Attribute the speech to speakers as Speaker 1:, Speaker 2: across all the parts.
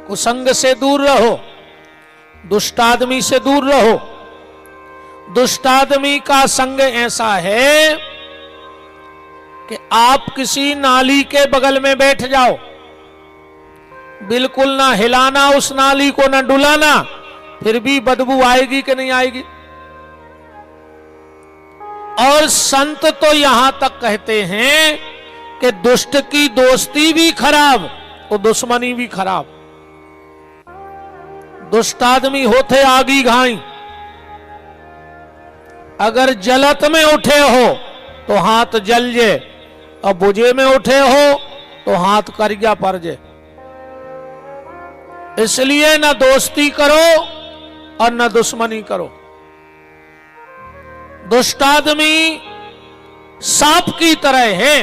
Speaker 1: कुसंग से दूर रहो, दुष्ट आदमी से दूर रहो। दुष्ट आदमी का संग ऐसा है कि आप किसी नाली के बगल में बैठ जाओ, बिल्कुल ना हिलाना उस नाली को, ना डुलाना, फिर भी बदबू आएगी कि नहीं आएगी। और संत तो यहां तक कहते हैं कि दुष्ट की दोस्ती भी खराब और दुश्मनी भी खराब। दुष्ट आदमी होते आगी घाई, अगर जलत में उठे हो तो हाथ जल जे, और बुझे में उठे हो तो हाथ करिया पर जे। इसलिए न दोस्ती करो और न दुश्मनी करो। दुष्ट आदमी सांप की तरह है।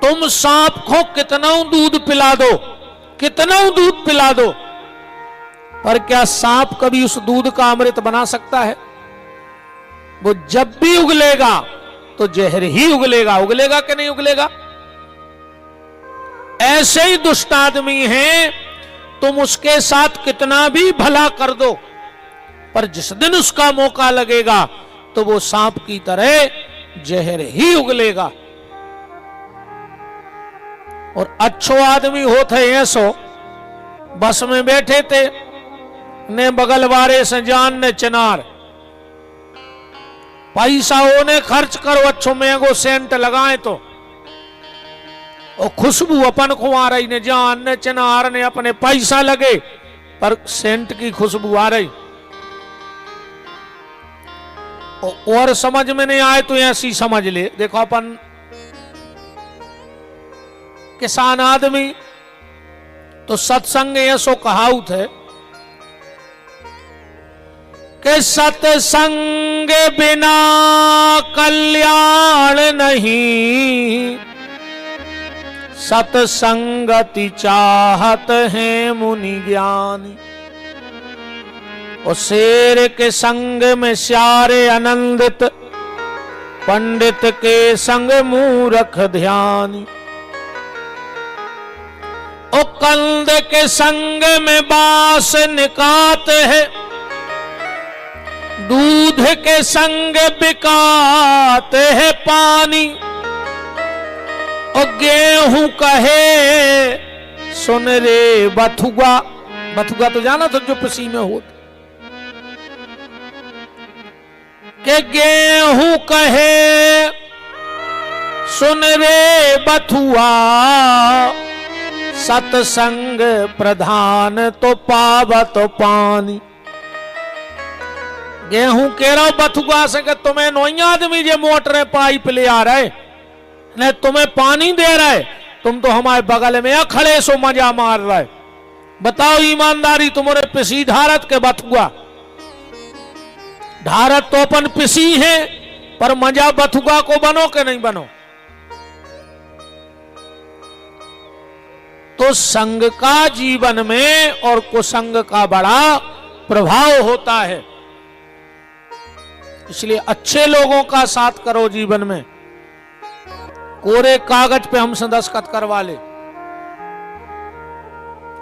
Speaker 1: तुम सांप को कितना दूध पिला दो, कितना दूध पिला दो, पर क्या सांप कभी उस दूध का अमृत बना सकता है? वो जब भी उगलेगा तो जहर ही उगलेगा। उगलेगा कि नहीं उगलेगा? ऐसे ही दुष्ट आदमी हैं, तुम उसके साथ कितना भी भला कर दो, पर जिस दिन उसका मौका लगेगा तो वो सांप की तरह जहर ही उगलेगा। और अच्छो आदमी होते ऐसो, बस में बैठे थे, ने बगल वाले से जान ने चिनार, पैसा ओने खर्च करो, अच्छो महंगो सेंट लगाए तो, और खुशबू अपन को आ रही, ने जान ने चिनार ने अपने पैसा लगे पर सेंट की खुशबू आ रही। और समझ में नहीं आए तो ऐसी समझ ले। देखो अपन किसान आदमी तो सत्संग ऐसो कहावत है कि सत्संग बिना कल्याण नहीं, सत्संगति चाहत है मुनि ज्ञानी। और शेर के संग में श्यारे आनंदित, पंडित के संग मूर्ख ध्यानी। और कंद के संग में बास निकात है, दूध के संग बिकात है पानी। और गेहूं कहे सुन रे बथुआ, बथुआ तो जाना तो जो पसी में हो, के गेहूं कहे सुन रे बथुआ, सत्संग प्रधान तो पावत पानी। गेहूं कह रहा बथुआ से कि तुम्हें नोई आदमी जे मोटर पाइप ले आ रहे ने, तुम्हें पानी दे रहे, तुम तो हमारे बगल में खड़े सो मजा मार रहे। बताओ ईमानदारी, तुम्हारे पिसी धारत के बथुआ, धारत तो अपन पिसी है, पर मजा बथुआ को बनो कि नहीं बनो? तो संग का जीवन में और कुसंग का बड़ा प्रभाव होता है। इसलिए अच्छे लोगों का साथ करो जीवन में। कोरे कागज पे हमसे दस्तखत करवा ले,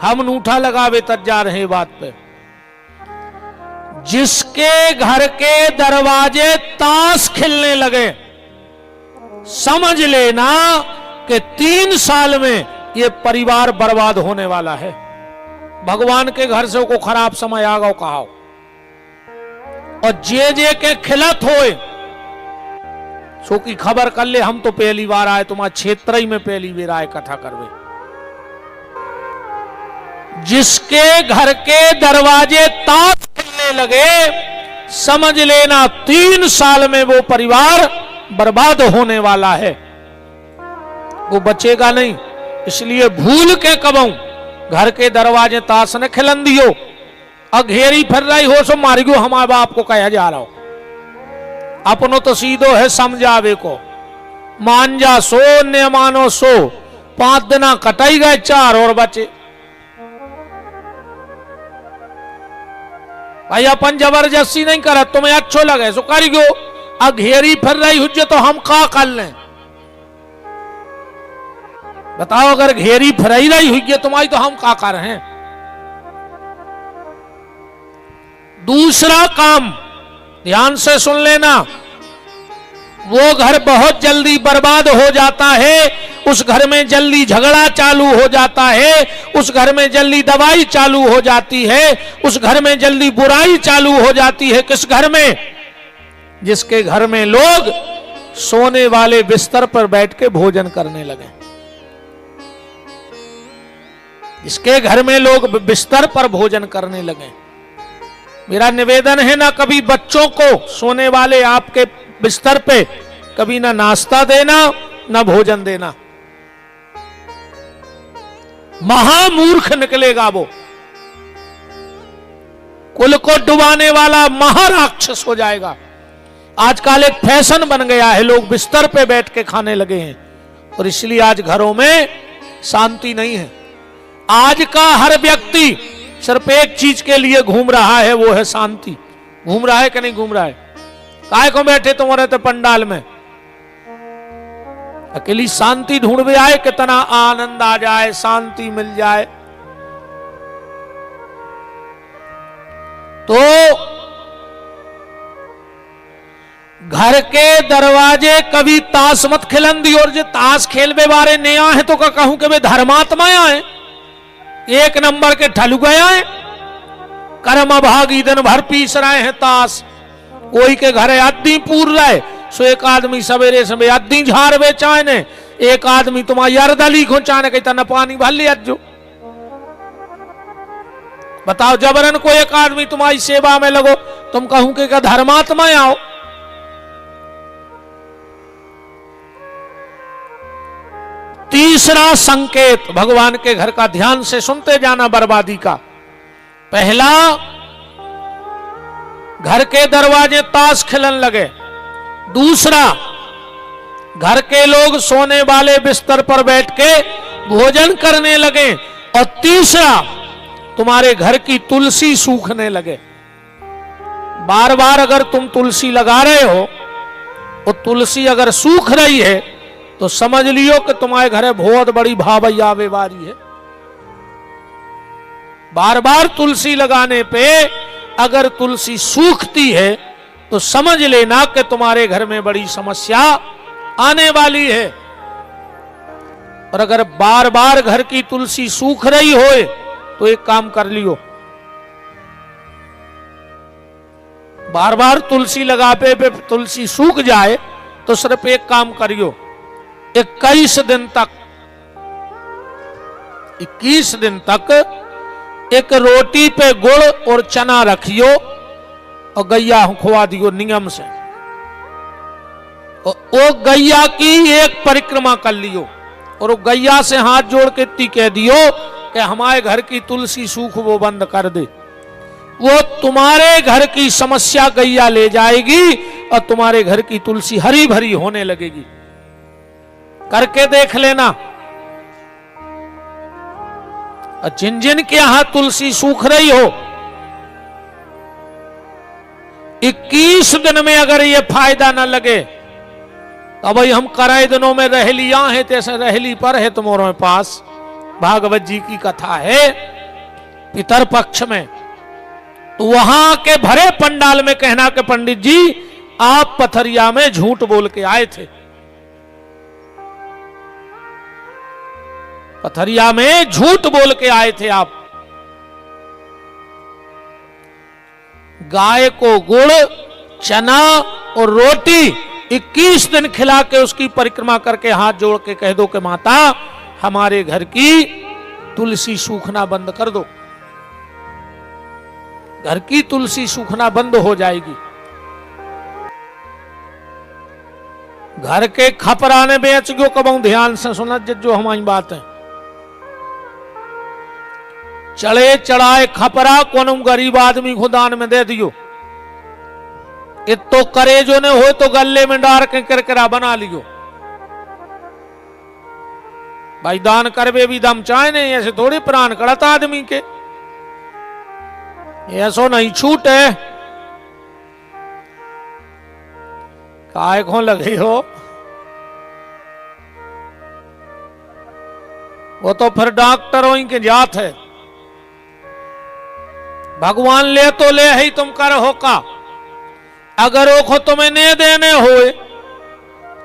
Speaker 1: हम नूठा लगावे तक जा रहे बात पे। जिसके घर के दरवाजे ताश खेलने लगे, समझ लेना कि 3 साल में ये परिवार बर्बाद होने वाला है। भगवान के घर से को खराब समय आ गो कहा। और जे के खिलत होए सो की खबर कर ले, हम तो पहली बार आए, तुम्हारे क्षेत्र ही में पहली बार आए कथा करवे। जिसके घर के दरवाजे ताश खेलने लगे, समझ लेना 3 साल में वो परिवार बर्बाद होने वाला है, वो बचेगा नहीं। इसलिए भूल के कबू घर के दरवाजे ताश न खिलन दियो। अघेरी फिर रही हो सो मार गयो, हमारे बाप को कहा जा रहा हो। अपनो तो सीधो है समझावे को, मान जा सो न मानो सो, 5 दिना कटाई गए, 4 और बचे। भाई अपन जबरदस्ती नहीं करे, तुम्हें अच्छो लगे सो कर गयो। अघेरी फिर रही हुज्जे तो हम का कर लें? बताओ, अगर घेरी फरई रही हुई है तुम्हारी तो हम का कर हैं। दूसरा काम ध्यान से सुन लेना, वो घर बहुत जल्दी बर्बाद हो जाता है, उस घर में जल्दी झगड़ा चालू हो जाता है, उस घर में जल्दी दवाई चालू हो जाती है, उस घर में जल्दी बुराई चालू हो जाती है। किस घर में? जिसके घर में लोग सोने वाले बिस्तर पर बैठ के भोजन करने लगे। जिसके घर में लोग बिस्तर पर भोजन करने लगे। मेरा निवेदन है, ना कभी बच्चों को सोने वाले आपके बिस्तर पे कभी ना नाश्ता देना ना भोजन देना। महामूर्ख निकलेगा वो, कुल को डुबाने वाला महाराक्षस हो जाएगा। आजकल एक फैशन बन गया है, लोग बिस्तर पे बैठ के खाने लगे हैं और इसलिए आज घरों में शांति नहीं है। आज का हर व्यक्ति सिर्फ एक चीज के लिए घूम रहा है, वो है शांति। घूम रहा है कि नहीं घूम रहा है? काय को बैठे तुम रहते पंडाल में? अकेली शांति ढूंढ आए, कितना आनंद आ जाए, शांति मिल जाए। तो घर के दरवाजे कभी ताश मत खिलन दी, और जो ताश खेलवे बारे नया है तो कहूं कि वे धर्मात्मा है, एक नंबर के ठलु गया है, कर्म भागी दिन भर पीस रहे हैं ताश। कोई के घरे अद्दी पूर रहे, सो एक आदमी सवेरे समय अद्दी झाड़ बेचाए ने, एक आदमी तुम्हारी अरदली खुचाने कहता न पानी भर लिया जो। बताओ, जबरन को एक आदमी तुम्हारी सेवा में लगो, तुम कहूं कि धर्मात्मा आओ। तीसरा संकेत भगवान के घर का, ध्यान से सुनते जाना बर्बादी का। पहला, घर के दरवाजे ताश खिलन लगे। दूसरा, घर के लोग सोने वाले बिस्तर पर बैठ के भोजन करने लगे। और तीसरा, तुम्हारे घर की तुलसी सूखने लगे। बार बार अगर तुम तुलसी लगा रहे हो, वो तुलसी अगर सूख रही है तो समझ लियो कि तुम्हारे घरे बहुत बड़ी भावई आवे वारी है। बार बार तुलसी लगाने पे अगर तुलसी सूखती है तो समझ लेना कि तुम्हारे घर में बड़ी समस्या आने वाली है। और अगर बार बार घर की तुलसी सूख रही होए तो एक काम कर लियो, बार बार तुलसी लगाने पे तुलसी सूख जाए तो सिर्फ एक काम करियो, 21 दिन तक एक रोटी पे गुड़ और चना रखियो और गैया खुआ दियो नियम से। और वो गैया की एक परिक्रमा कर लियो और वो गैया से हाथ जोड़ के इतनी कह दियो कि हमारे घर की तुलसी सूख वो बंद कर दे। वो तुम्हारे घर की समस्या गैया ले जाएगी और तुम्हारे घर की तुलसी हरी भरी होने लगेगी। करके देख लेना। और जिन जिन के यहां तुलसी सूख रही हो, 21 दिन में अगर ये फायदा न लगे तो भाई हम कराए दिनों में रहलियां हैं, तैसे रहली पर है तुम्हारे पास। भागवत जी की कथा है पितर पक्ष में, तो वहां के भरे पंडाल में कहना कि पंडित जी आप पथरिया में झूठ बोल के आए थे। पथरिया में झूठ बोल के आए थे आप। गाय को गुड़, चना और रोटी 21 दिन खिला के उसकी परिक्रमा करके हाथ जोड़ के कह दो कि माता हमारे घर की तुलसी सूखना बंद कर दो। घर की तुलसी सूखना बंद हो जाएगी। घर के खपराने बेच गयो कबू, ध्यान से सुना जो हमारी बात है। चढ़े चढ़ाए खपरा कोनो गरीब आदमी को दान में दे दियो। तो करे जो ने हो तो गले में डार के करकरा बना लियो। भाई दान करवे भी दम चाहे नहीं, ऐसे थोड़ी प्राण कड़ता आदमी के, ऐसो नहीं छूट है। काय को लगे हो वो तो फिर डॉक्टरों ही के जात है। भगवान ले तो ले ही तुम कर हो का। अगर वो तुम्हें नहीं देने होए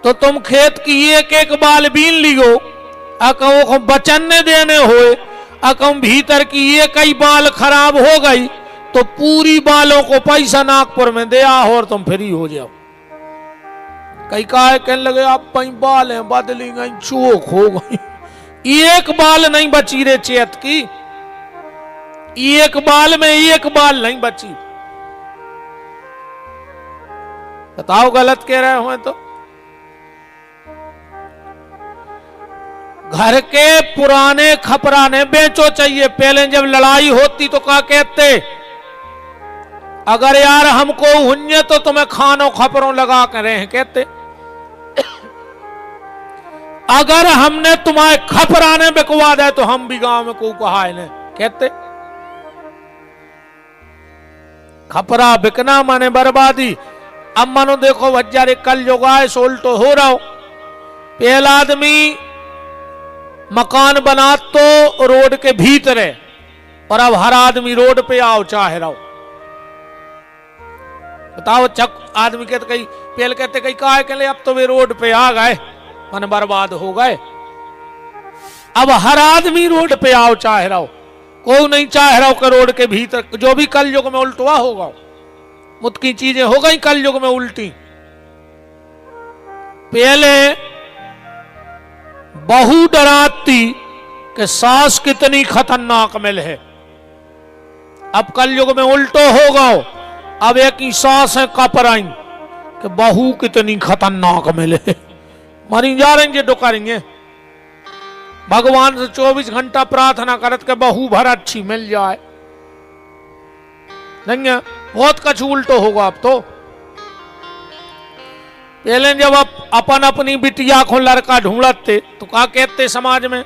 Speaker 1: तो तुम खेत की एक एक बाल बीन लियो। अगर वो बचन ने देने होए, अगर भीतर की एक ही बाल खराब हो गई तो पूरी बालों को पैसा नागपुर में दे आओ और तुम फ्री हो जाओ। कई कहा कहने लगे आप पई बाल हैं बदली गई, चोक हो गई। एक बाल नहीं बची रे चेत की, एक बाल में एक बाल नहीं बची। बताओ गलत कह रहे हो तो। घर के पुराने खपराने बेचो चाहिए। पहले जब लड़ाई होती तो क्या कहते, अगर यार हमको हुन्ने तो तुम्हें खानों खपरों लगा कर रहे हैं कहते। अगर हमने तुम्हारे खपराने बिकवा दे तो हम भी गांव में को कहा है कहते। खपरा बिकना माने बर्बादी। अब मानो देखो बच्चा कल जो गाय सोल तो हो रहा हो। पहला आदमी मकान बना तो रोड के भीतर है और अब हर आदमी रोड पे आओ चाहे रहो। बताओ चक आदमी कहते कहीं पहले कहते कहीं कहा के लिए अब तो वे रोड पे आ गए मन बर्बाद हो गए। अब हर आदमी रोड पे आओ चाहे रहो, कोई नहीं चाह रहा कि रोड के भीतर। जो भी कल युग में उल्टवा होगा, मुतकी चीजें हो गई कल युग में उल्टी। पहले बहू डराती कि सास कितनी खतरनाक मिल है। अब कल युग में उल्टो होगा। अब एक ही सास है कपराई कि बहू कितनी खतरनाक मिले। मरी जा रहेंगे डुकारेंगे। भगवान से 24 घंटा प्रार्थना करत के बहू भर अच्छी मिल जाए। नहीं बहुत कुछ उल्टो होगा अब तो। पहले जब अपन अपनी बिटिया को लड़का ढूंढते तो क्या कहते समाज में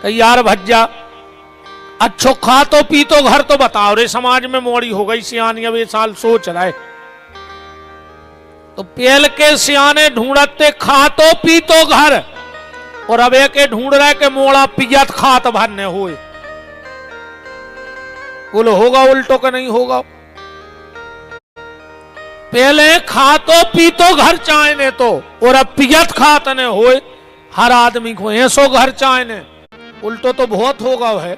Speaker 1: कि यार भज्जा अच्छो खा तो पी तो घर तो बताओ रे। समाज में मोड़ी हो गई सियानी अब ये साल सोच रहे। तो पहल के सियाने ढूंढते खा तो पी तो घर, और अब एक ढूंढ रहे के मोड़ा पियत खात भरने हुए। बोलो होगा उल्टो का नहीं होगा। पहले खा तो पी तो घर चाहने तो, और अब पियत खात ने होए हर आदमी को ऐसो घर चाहने। उल्टो तो बहुत होगा है।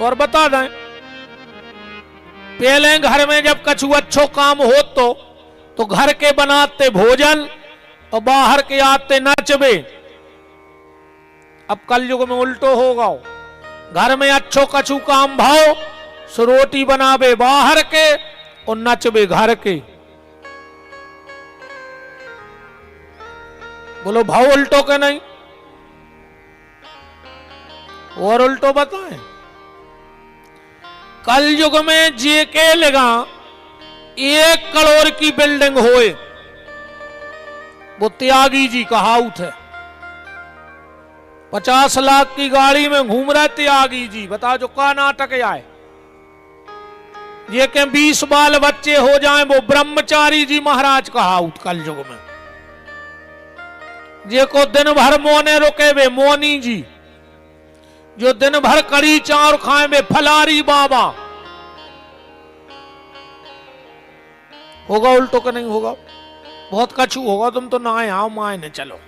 Speaker 1: और बता दें पहले घर में जब कछु अच्छो काम हो तो घर के बनाते भोजन और बाहर के आते नचबे। अब कल युग में उल्टो होगा। घर में अच्छो कछु काम भाव सो रोटी बनावे बाहर के और नचबे घर के। बोलो भाव उल्टो के नहीं। और उल्टो बताएं कल युग में जे के लगा 1 करोड़ की बिल्डिंग होए वो त्यागी जी कहावत है। 50 लाख की गाड़ी में घूम रहे त्यागी जी। बताओ जो का नाटक आए। ये के 20 बाल बच्चे हो जाएं वो ब्रह्मचारी जी महाराज कहावत कल युग में। जे को दिन भर मोने रुके वे मोनी जी। जो दिन भर कड़ी चावल खाए वे फलारी बाबा। होगा उल्टो का नहीं होगा। बहुत कछु होगा। तुम तो ना आओ मायने चलो।